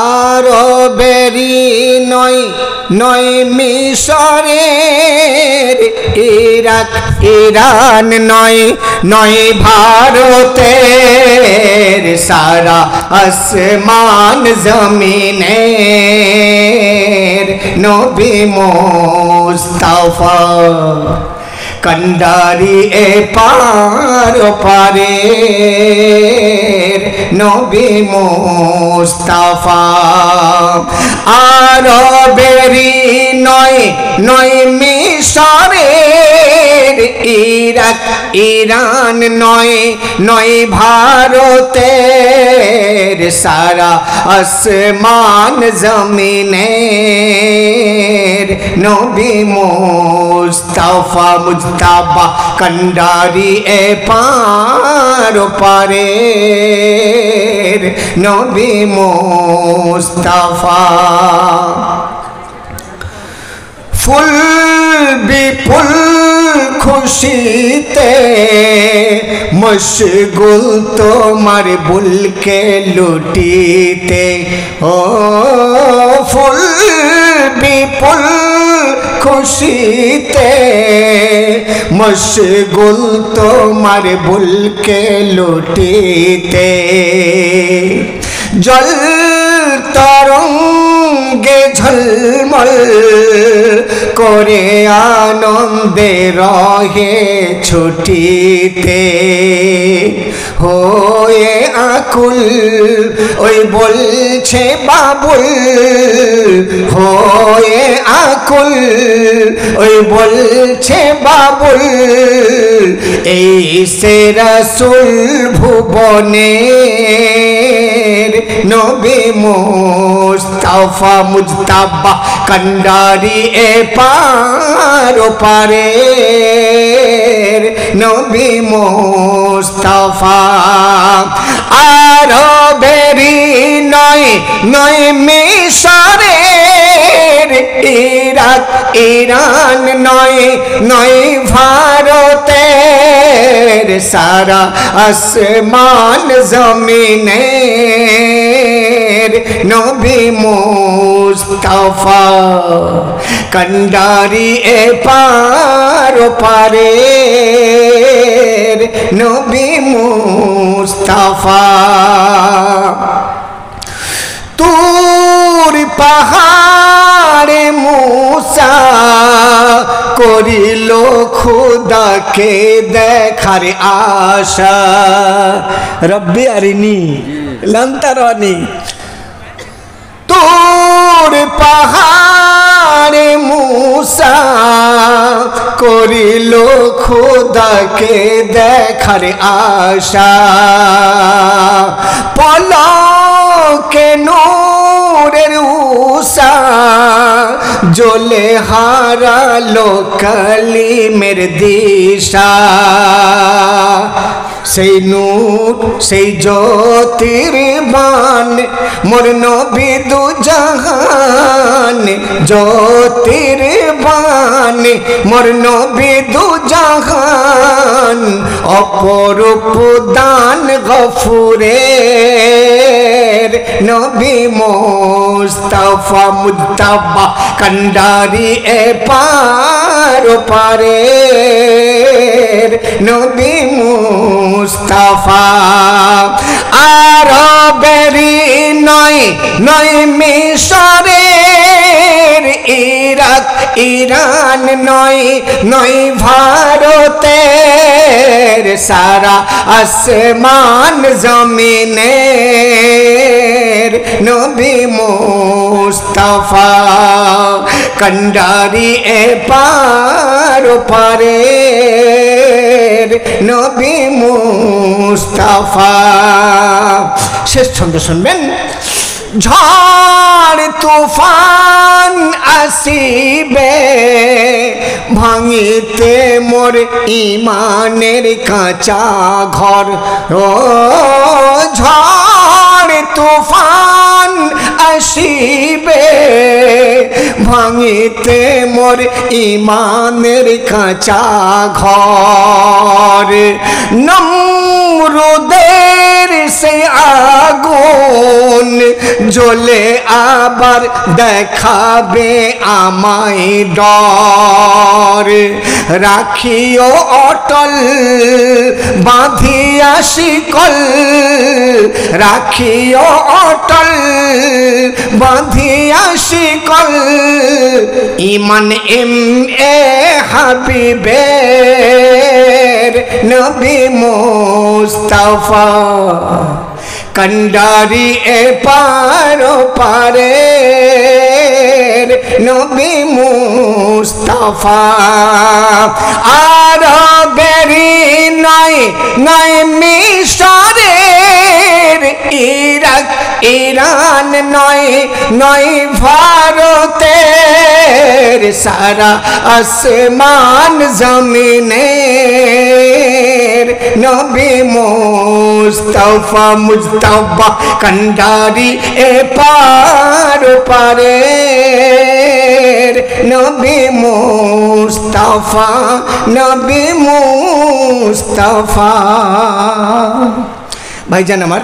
আরবেরি নয় নয় মিশরের, ইরাক ইরান নয় নয় ভারতের, সারা আসমান জমিনের নবী মুস্তাফা। কন্ডারি এ পার পারের নবী মুস্তাফা। আরবেরি নয় নয় মিশরের, ইরাক ইরান নয় নয় ভারতের, সারা আসমান জমিনের নবী মুস্তাফা। মুজতাবা কন্ডারি এ পার পারের নবী মুস্তাফা। ফুল বিপুল খুশিতে মশগুল তোমার বুলকে লুটিতে, ও ফুল বিপুল খুশিতে মশগুল তোমার বুলকে লুটিতে। জল তরঙ্গে ঝলমল করে আনন্দে রহে ছুটিতে, হয়ে আকুল ওই বলছে বাবুল, হয়ে আকুল ওই বলছে বাবুল, এই সে রাসূল ভুবনের নবী মুস্তাফা। মুজতাবা কন্ডারি এ পার পারের নবী মুস্তাফা। আরবেরি নয় নয় মিশরের, ইরাক ইরান নয় নয় ভারতের, সারা আসমান জমিনের নবী মুস্তাফা। কন্ডারি এ পার পারের নবী মুস্তাফা। তুর পাহাড়ে মুসা করিল খুদাকে দেখার আশা, রব্বি আরিনি লান তারানি। তুর পাহাড়ে মুসা করিল খুদাকে দেখার আশা, পলকে নূরের উষা জ্বলে হারালো কালিমের দিশা। সেই নূর সেই জ্যোতির্বাণ মোর নবী দু জাহান, জ্যোতির্বাণ মোর নবী দু জাহান, অপরূপ দান গফুরের নবী মুস্তাফা। মুজতাবা কন্ডারি এ পার পারের নবী মুস্তাফা। আরবেরি নয় নয় মিশরের, ইরাক ইরান নয় নয় ভারতের, সারা আসমান জমিনের নবী মুস্তাফা। কন্ডারি এ পার পারের নবী মুস্তাফা। শেষ ছন্দ শুনবেন। ঝড় তুফান আসিবে ভাঙিতে মোর ইমানের কাঁচা ঘর, ও ঝড় তুফান আসিবে ভাঙিতে মোর ইমানের কাঁচা ঘর। নমরুদের সে আগুন জ্বলে আবার দেখাবে আমায় ডর রাখিও অটল বাঁধিয়া শিকল রাখিও অটল বাঁধিয়া শিকল ইমান এম এ হাবিবের নবী মুস্তাফা কন্ডারি এ পারো পারে নবী মুস্তাফা আর বেরি নয় নয় মিশরের ইরাক ইরান নয় নয় ভারতের সারা আসমান জমিনের নবী মুস্তাফা মুস্তাফা কন্ডারি এ পার পারে নবী মুস্তাফা নবী মুস্তাফা ভাইজান আমার